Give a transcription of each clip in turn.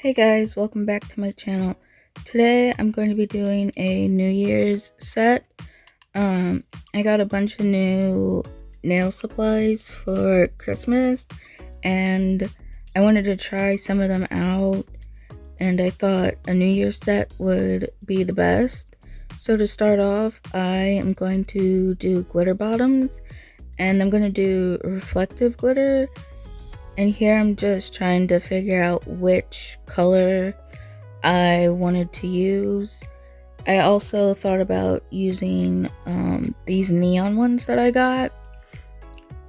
Hey guys, welcome back to my channel. Today I'm going to be doing a New Year's set. I got a bunch of new nail supplies for Christmas and I wanted to try some of them out, and I thought a New Year's set would be the best. So to start off, I am going to do glitter bottoms, and I'm going to do reflective glitter. And here I'm just trying to figure out which color I wanted to use. I also thought about using these neon ones that I got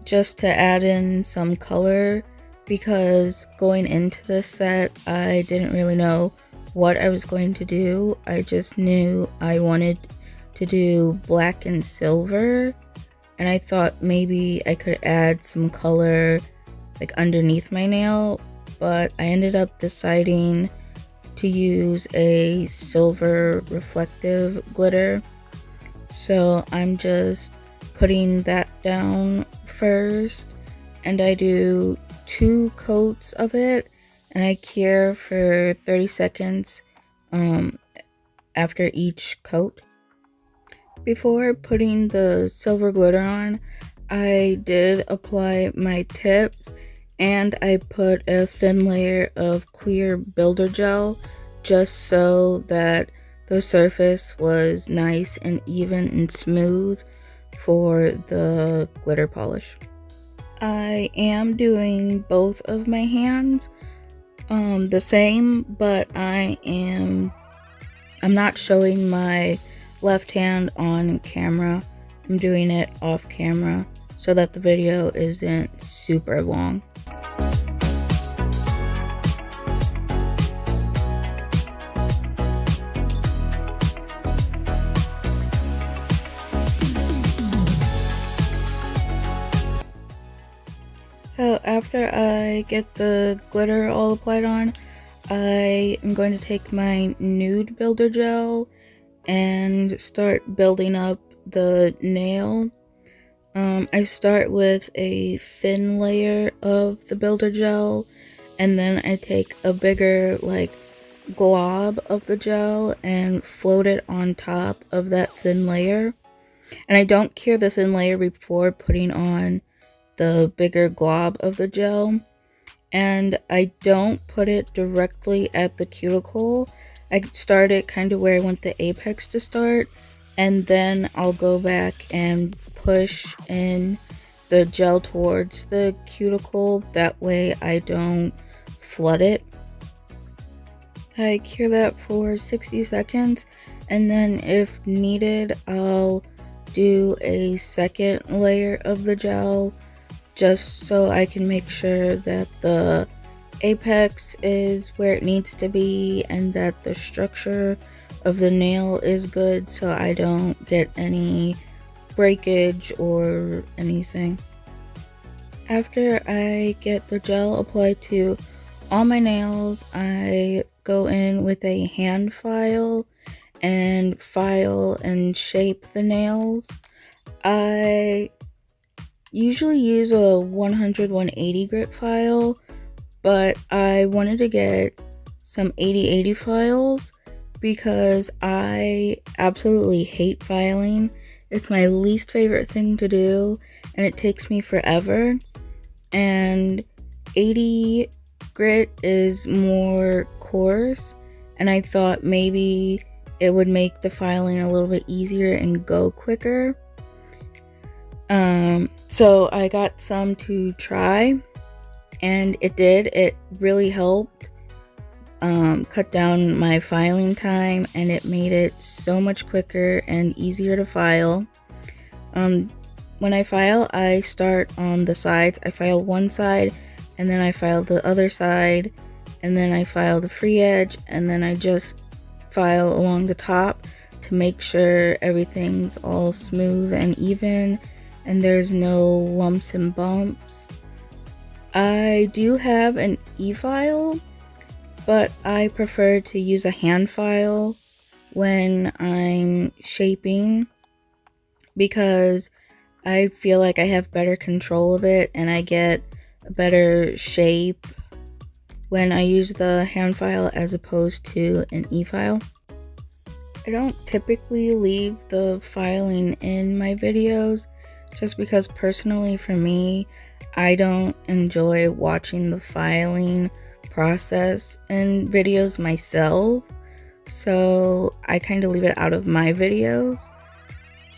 just to add in some color, because going into this set I didn't really know what I was going to do. I just knew I wanted to do black and silver, and I thought maybe I could add some color like underneath my nail, but I ended up deciding to use a silver reflective glitter. So I'm just putting that down first, and I do 2 coats of it, and I cure for 30 seconds after each coat. Before putting the silver glitter on, I did apply my tips, and I put a thin layer of clear builder gel just so that the surface was nice and even and smooth for the glitter polish. I am doing both of my hands the same, but I'm not showing my left hand on camera. I'm doing it off camera so that the video isn't super long. So after I get the glitter all applied on, I am going to take my nude builder gel and start building up the nail. I start with a thin layer of the builder gel, and then I take a bigger like glob of the gel and float it on top of that thin layer. And I don't cure the thin layer before putting on the bigger glob of the gel, and I don't put it directly at the cuticle. I start it kind of where I want the apex to start, and then I'll go back and push in the gel towards the cuticle. That way I don't flood it. I cure that for 60 seconds, and then if needed I'll do a second layer of the gel just so I can make sure that the apex is where it needs to be and that the structure of the nail is good, so I don't get any breakage or anything. After I get the gel applied to all my nails, I go in with a hand file and shape the nails. I usually use a 100-180 grit file, but I wanted to get some 80-80 files because I absolutely hate filing. It's my least favorite thing to do, and it takes me forever. And 80 grit is more coarse, and I thought maybe it would make the filing a little bit easier and go quicker. So I got some to try, and it did. It really helped cut down my filing time, and it made it so much quicker and easier to file. When I file, I start on the sides. I file one side, and then I file the other side, and then I file the free edge, and then I just file along the top to make sure everything's all smooth and even and there's no lumps and bumps. I do have an e-file, but I prefer to use a hand file when I'm shaping because I feel like I have better control of it and I get a better shape when I use the hand file as opposed to an e-file. I don't typically leave the filing in my videos just because personally for me, I don't enjoy watching the filing process in videos myself, so I kind of leave it out of my videos.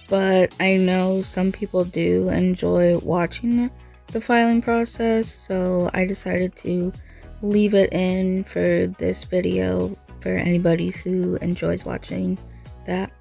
But I know some people do enjoy watching the filing process, so I decided to leave it in for this video for anybody who enjoys watching that.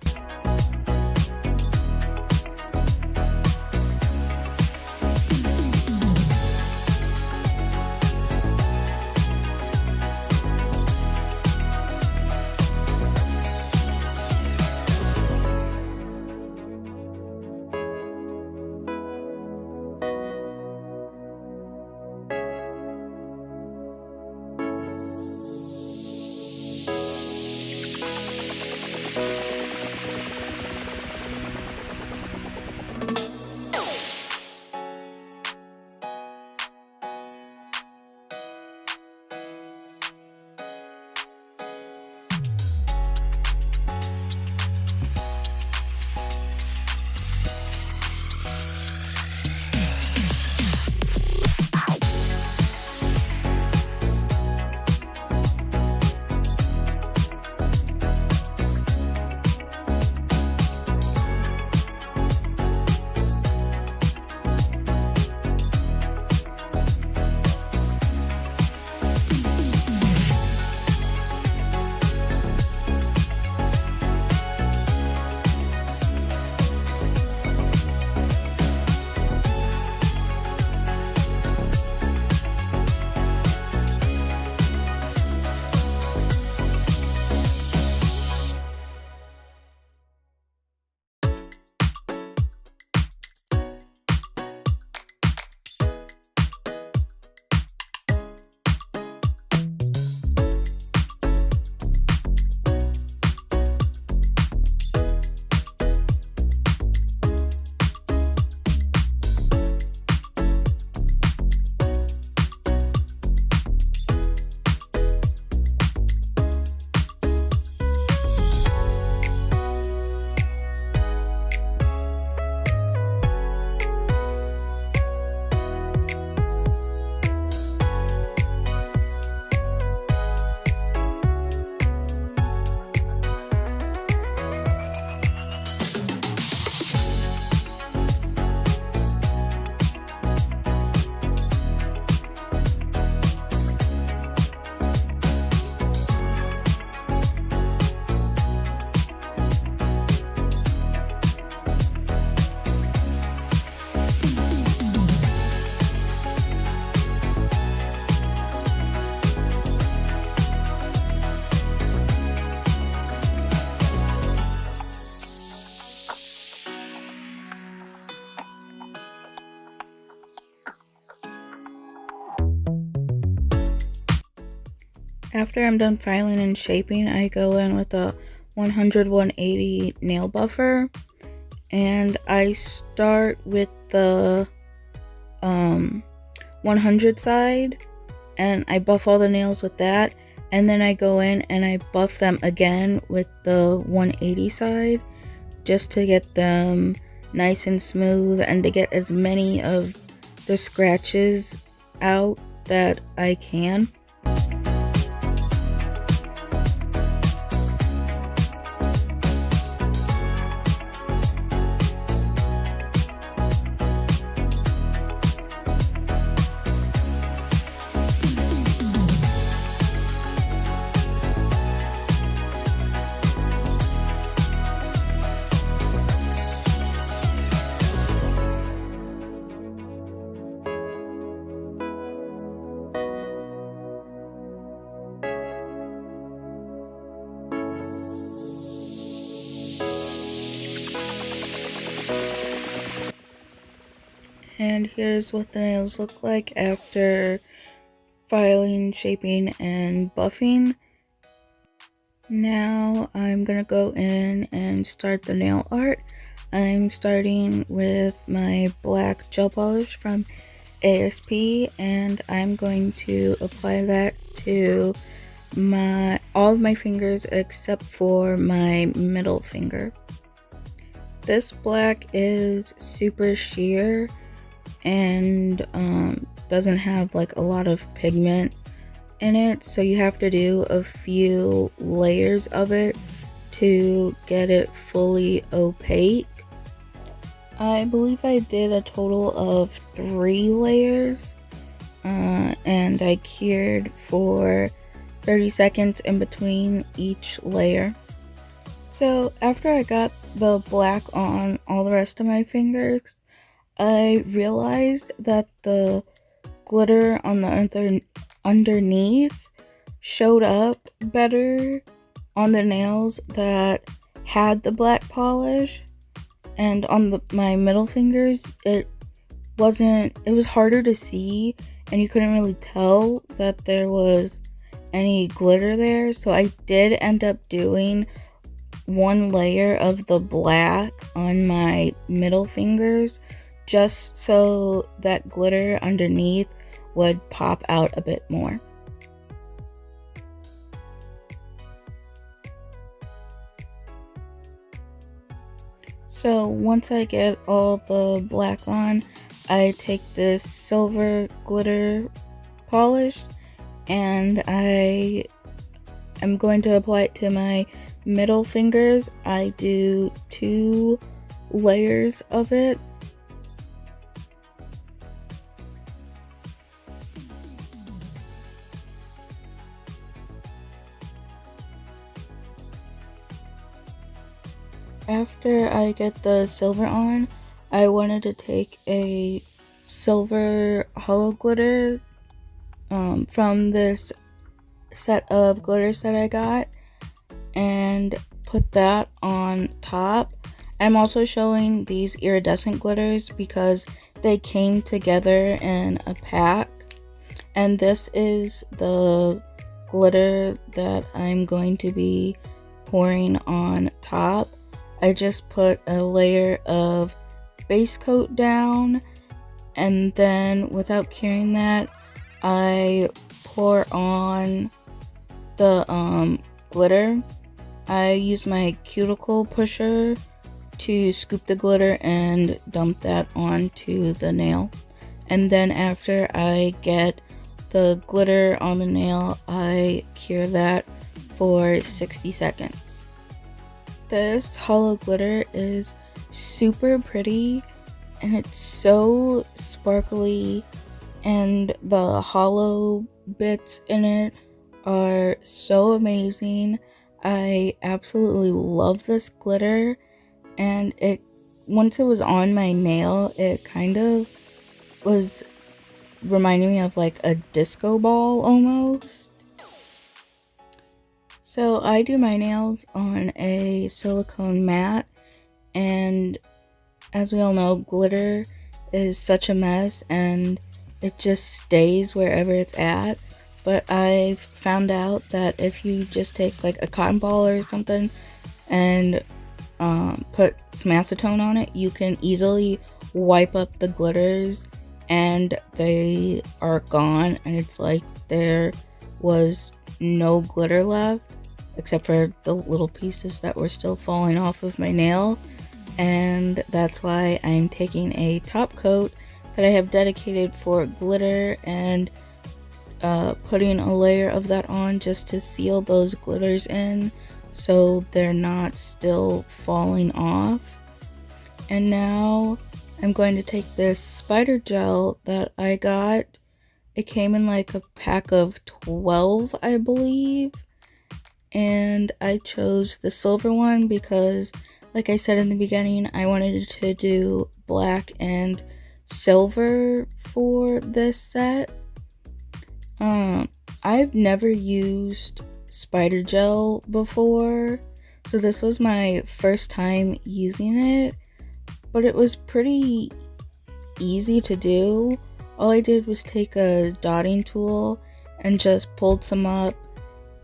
After I'm done filing and shaping, I go in with a 100-180 nail buffer, and I start with the 100 side, and I buff all the nails with that, and then I go in and I buff them again with the 180 side, just to get them nice and smooth and to get as many of the scratches out that I can. And here's what the nails look like after filing, shaping, and buffing. Now I'm gonna go in and start the nail art. I'm starting with my black gel polish from ASP, and I'm going to apply that to all of my fingers except for my middle finger. This black is super sheer and doesn't have like a lot of pigment in it, so you have to do a few layers of it to get it fully opaque. I believe I did a total of 3 layers, and I cured for 30 seconds in between each layer. So after I got the black on all the rest of my fingers, I realized that the glitter on the underneath showed up better on the nails that had the black polish, and on my middle fingers it was harder to see and you couldn't really tell that there was any glitter there. So I did end up doing 1 layer of the black on my middle fingers just so that glitter underneath would pop out a bit more. So once I get all the black on, I take this silver glitter polish and I am going to apply it to my middle fingers. I do 2 layers of it. After I get the silver on, I wanted to take a silver hollow glitter from this set of glitters that I got and put that on top. I'm also showing these iridescent glitters because they came together in a pack, and this is the glitter that I'm going to be pouring on top. I just put a layer of base coat down, and then without curing that, I pour on the glitter. I use my cuticle pusher to scoop the glitter and dump that onto the nail. And then after I get the glitter on the nail, I cure that for 60 seconds. This hollow glitter is super pretty and it's so sparkly, and the hollow bits in it are so amazing. I absolutely love this glitter, and once it was on my nail, it kind of was reminding me of like a disco ball almost. So I do my nails on a silicone mat, and as we all know, glitter is such a mess and it just stays wherever it's at. But I've found out that if you just take like a cotton ball or something and put some acetone on it, you can easily wipe up the glitters and they are gone, and it's like there was no glitter left except for the little pieces that were still falling off of my nail. And that's why I'm taking a top coat that I have dedicated for glitter and putting a layer of that on just to seal those glitters in so they're not still falling off. And now I'm going to take this spider gel that I got. It came in like a pack of 12, I believe, and I chose the silver one because, like I said in the beginning, I wanted to do black and silver for this set. I've never used spider gel before, so this was my first time using it, but it was pretty easy to do. All I did was take a dotting tool and just pulled some up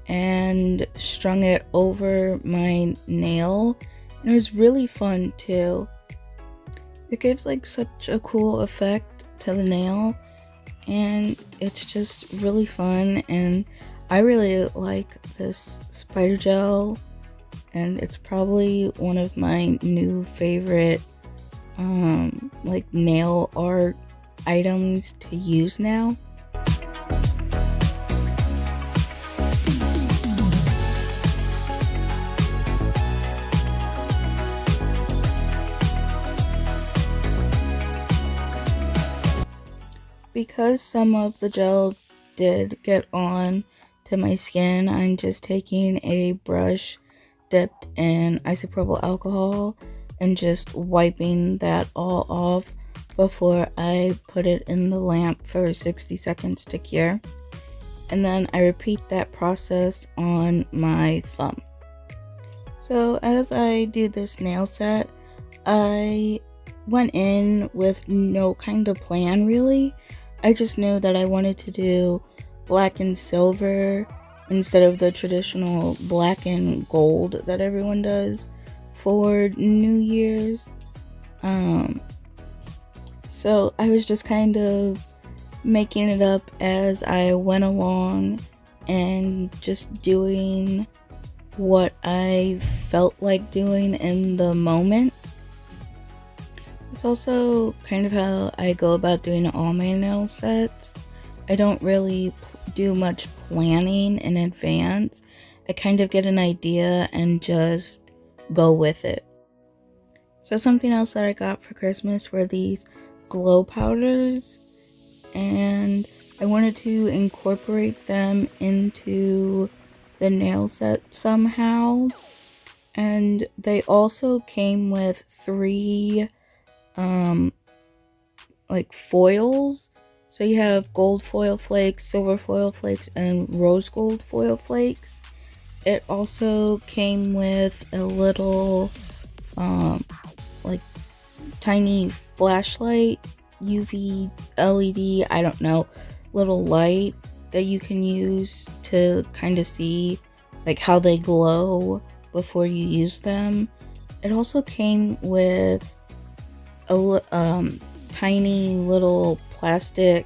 and strung it over my nail, and it was really fun too. It gives like such a cool effect to the nail, and it's just really fun, and I really like this spider gel, and it's probably one of my new favorite like nail art items to use now. Because some of the gel did get on to my skin, I'm just taking a brush dipped in isopropyl alcohol and just wiping that all off before I put it in the lamp for 60 seconds to cure. And then I repeat that process on my thumb. So as I do this nail set, I went in with no kind of plan really. I just knew that I wanted to do black and silver instead of the traditional black and gold that everyone does for New Year's. So I was just kind of making it up as I went along and just doing what I felt like doing in the moment. It's also kind of how I go about doing all my nail sets. I don't really do much planning in advance. I kind of get an idea and just go with it. So something else that I got for Christmas were these glow powders, and I wanted to incorporate them into the nail set somehow. And they also came with 3 like foils. So you have gold foil flakes, silver foil flakes, and rose gold foil flakes. It also came with a little like tiny flashlight, UV LED, I don't know, little light that you can use to kind of see like how they glow before you use them. It also came with a tiny little plastic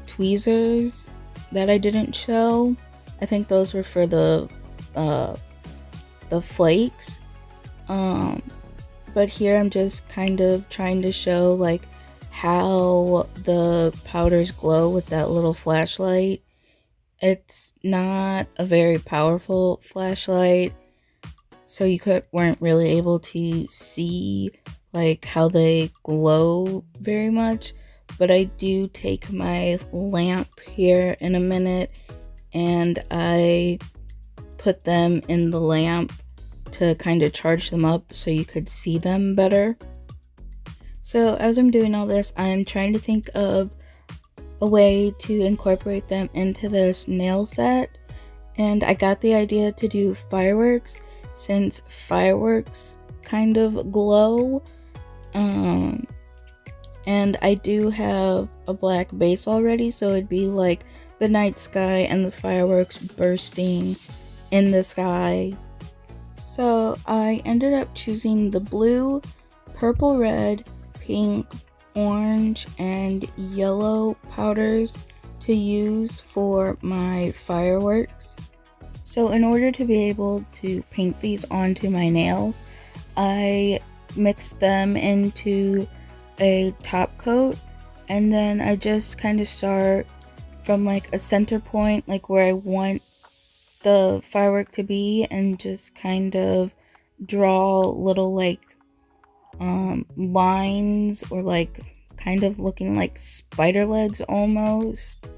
tweezers that I didn't show. I think those were for the flakes. But here I'm just kind of trying to show like how the powders glow with that little flashlight. It's not a very powerful flashlight, so you weren't really able to see like how they glow very much, but I do take my lamp here in a minute and I put them in the lamp to kind of charge them up so you could see them better. So as I'm doing all this, I'm trying to think of a way to incorporate them into this nail set, and I got the idea to do fireworks since fireworks kind of glow. And I do have a black base already, so it'd be like the night sky and the fireworks bursting in the sky. So I ended up choosing the blue, purple, red, pink, orange, and yellow powders to use for my fireworks. So in order to be able to paint these onto my nails, I mixed them into a top coat, and then I just kind of start from like a center point, like where I want the firework to be, and just kind of draw little like lines, or like kind of looking like spider legs almost,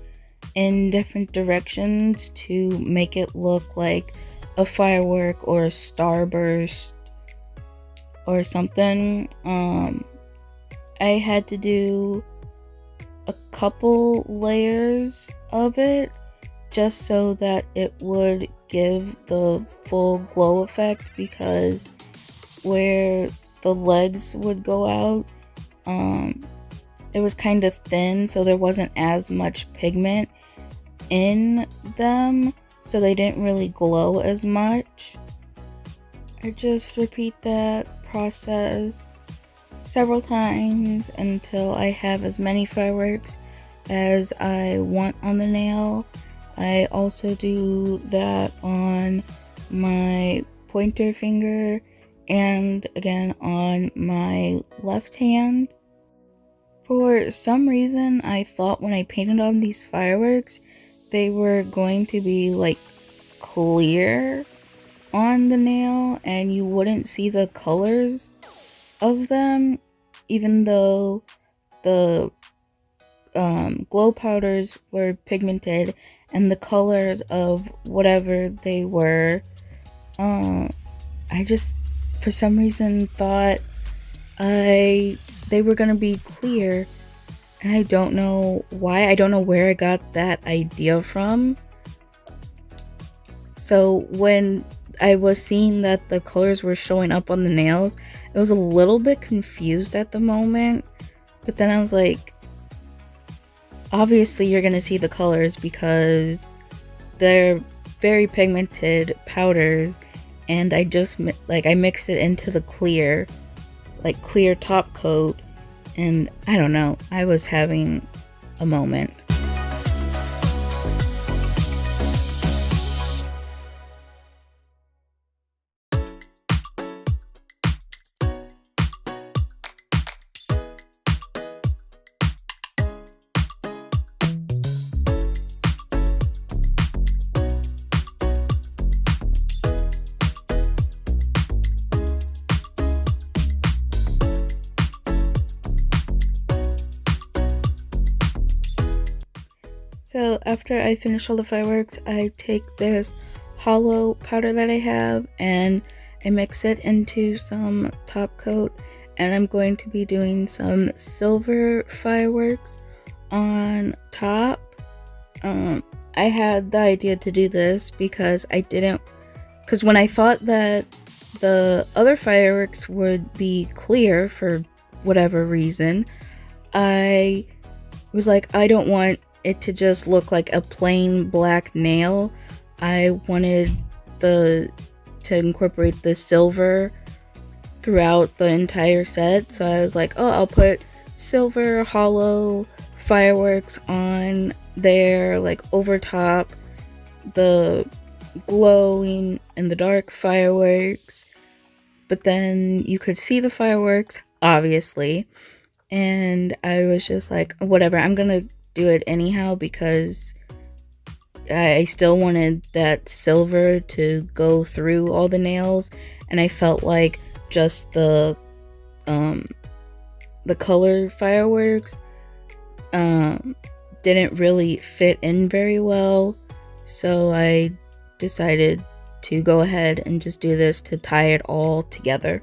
in different directions to make it look like a firework or a starburst or something. I had to do a couple layers of it just so that it would give the full glow effect, because where the legs would go out, it was kind of thin, so there wasn't as much pigment in them, so they didn't really glow as much. I just repeat that process several times until I have as many fireworks as I want on the nail. I also do that on my pointer finger and again on my left hand. For some reason, I thought when I painted on these fireworks, they were going to be like clear on the nail and you wouldn't see the colors of them, even though the glow powders were pigmented and the colors of whatever they were. I just, for some reason, thought they were gonna be clear, and I don't know why. I don't know where I got that idea from. So when I was seeing that the colors were showing up on the nails, I was a little bit confused at the moment, but then I was like, obviously you're gonna see the colors because they're very pigmented powders, and I just I mixed it into the clear top coat, and I don't know, I was having a moment. So after I finish all the fireworks, I take this hollow powder that I have and I mix it into some top coat, and I'm going to be doing some silver fireworks on top. I had the idea to do this because when I thought that the other fireworks would be clear for whatever reason, I was like, I don't want it to just look like a plain black nail. I wanted to incorporate the silver throughout the entire set, so I was like, oh, I'll put silver hollow fireworks on there, like over top the glowing and the dark fireworks, but then you could see the fireworks obviously, and I was just like, whatever, I'm gonna do it anyhow because I still wanted that silver to go through all the nails, and I felt like just the color fireworks didn't really fit in very well, so I decided to go ahead and just do this to tie it all together.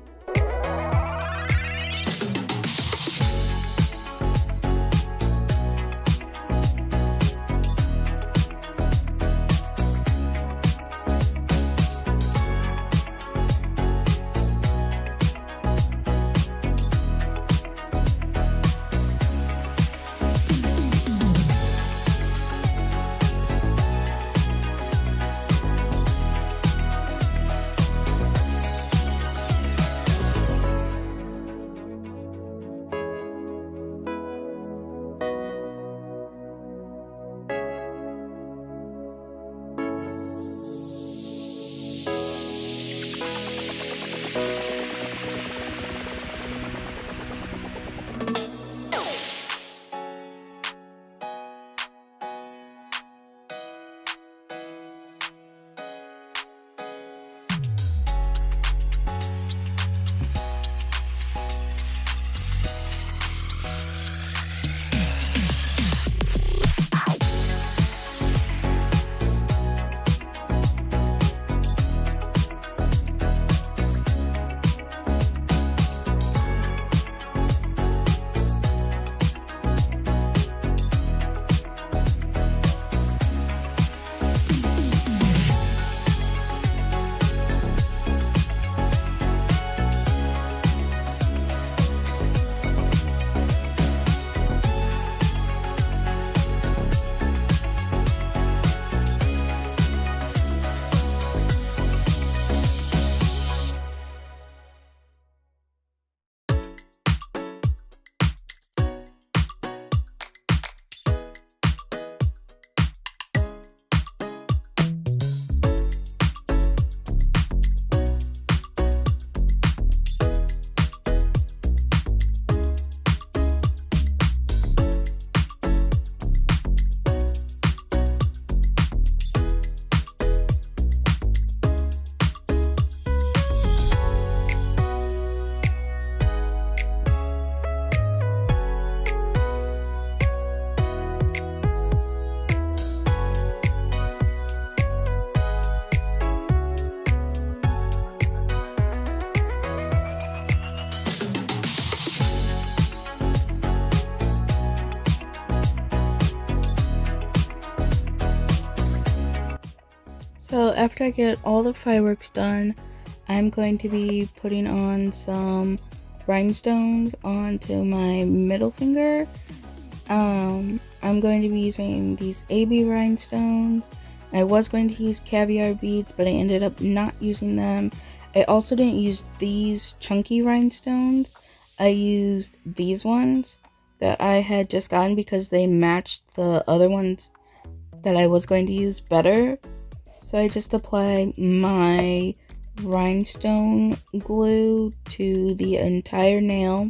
after I get all the fireworks done, I'm going to be putting on some rhinestones onto my middle finger. I'm going to be using these AB rhinestones. I was going to use caviar beads, but I ended up not using them. I also didn't use these chunky rhinestones. I used these ones that I had just gotten because they matched the other ones that I was going to use better. So I just apply my rhinestone glue to the entire nail,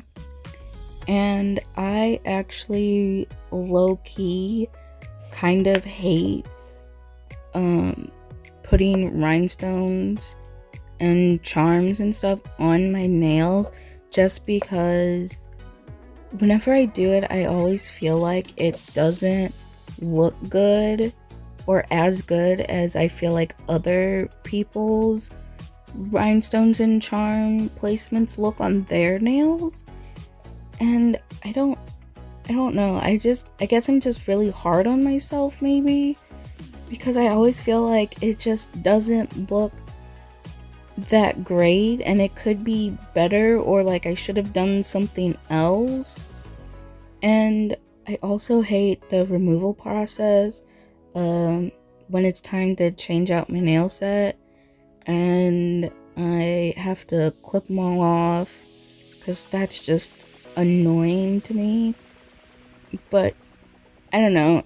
and I actually low-key kind of hate putting rhinestones and charms and stuff on my nails, just because whenever I do it, I always feel like it doesn't look good or as good as I feel like other people's rhinestones and charm placements look on their nails. And I don't know, I guess I'm just really hard on myself, maybe, because I always feel like it just doesn't look that great, and it could be better, or like I should have done something else. And I also hate the removal process when it's time to change out my nail set, and I have to clip them all off, because that's just annoying to me. But I don't know,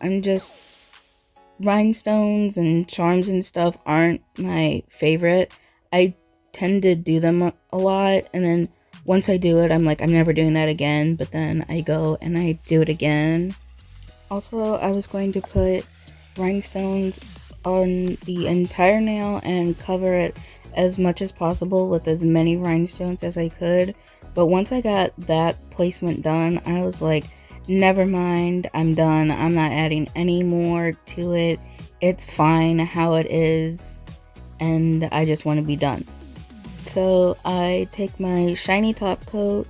rhinestones and charms and stuff aren't my favorite. I tend to do them a lot, and then once I do it, I'm like, I'm never doing that again, but then I go and I do it again. Also, I was going to put rhinestones on the entire nail and cover it as much as possible with as many rhinestones as I could, but once I got that placement done, I was like, never mind, I'm done. I'm not adding any more to it. It's fine how it is, and I just want to be done. So I take my shiny top coat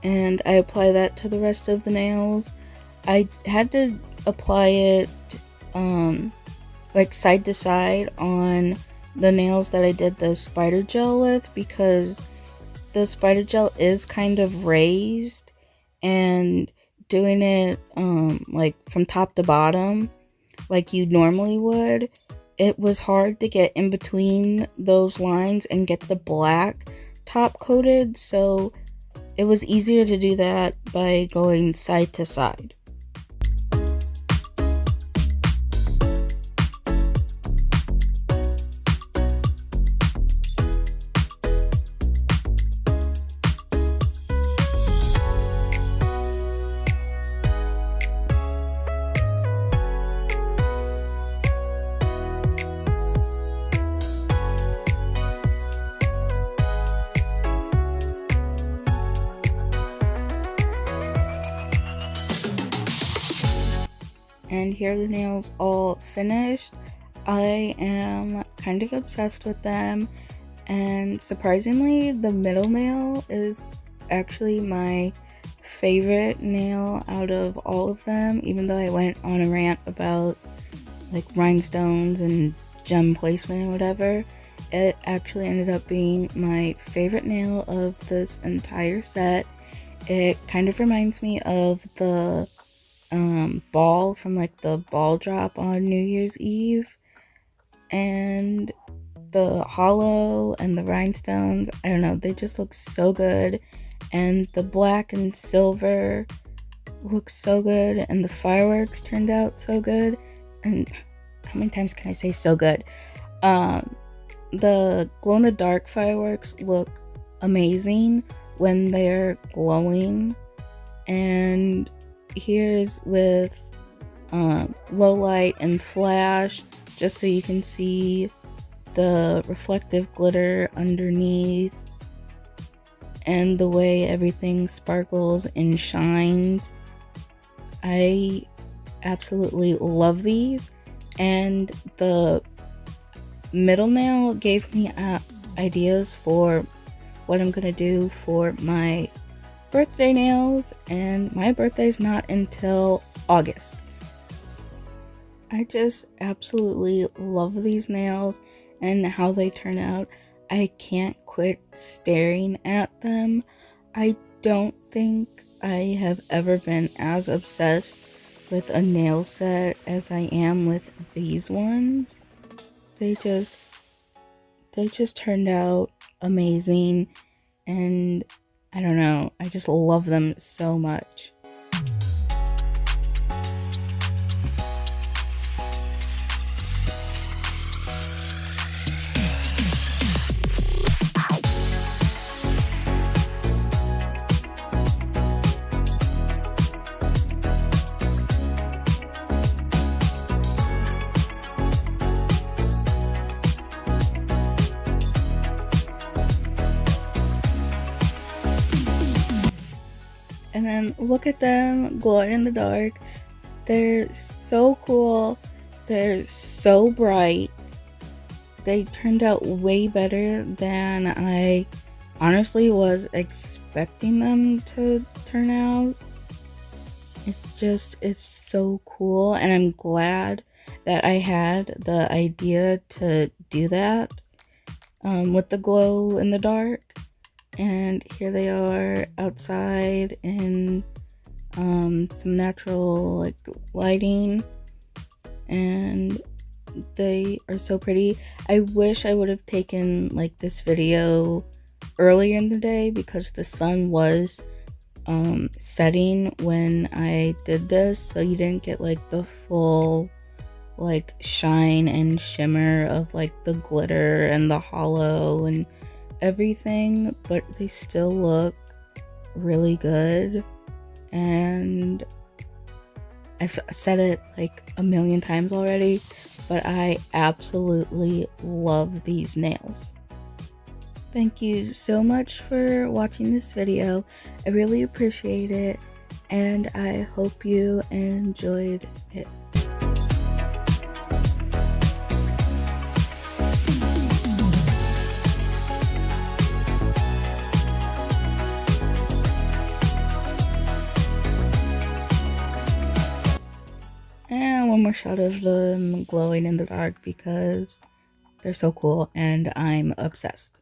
and I apply that to the rest of the nails. I had to apply it like side to side on the nails that I did the spider gel with, because the spider gel is kind of raised, and doing it like from top to bottom like you normally would, it was hard to get in between those lines and get the black top coated, so it was easier to do that by going side to side. And here are the nails all finished. I am kind of obsessed with them, and surprisingly, the middle nail is actually my favorite nail out of all of them, even though I went on a rant about like rhinestones and gem placement and whatever. It actually ended up being my favorite nail of this entire set. It kind of reminds me of the ball from like the ball drop on New Year's Eve, and the hollow and the rhinestones, I don't know, they just look so good, and the black and silver looks so good, and the fireworks turned out so good. And how many times can I say so good? The glow-in-the-dark fireworks look amazing when they're glowing, and here's with low light and flash, just so you can see the reflective glitter underneath and the way everything sparkles and shines. I absolutely love these, and the middle nail gave me ideas for what I'm gonna do for my birthday nails, and my birthday's not until August. I just absolutely love these nails, and how they turn out, I can't quit staring at them. I don't think I have ever been as obsessed with a nail set as I am with these ones. They just they just turned out amazing, and I don't know, I just love them so much. And then look at them glowing in the dark. They're so cool. They're so bright. They turned out way better than I honestly was expecting them to turn out. It's so cool, and I'm glad that I had the idea to do that with the glow in the dark. And here they are outside in some natural like lighting, and they are so pretty. I wish I would have taken like this video earlier in the day because the sun was setting when I did this, so you didn't get like the full like shine and shimmer of like the glitter and the hollow and everything, but they still look really good. And I've said it like a million times already, but I absolutely love these nails. Thank you so much for watching this video. I really appreciate it, and I hope you enjoyed it. And one more shot of them glowing in the dark because they're so cool and I'm obsessed.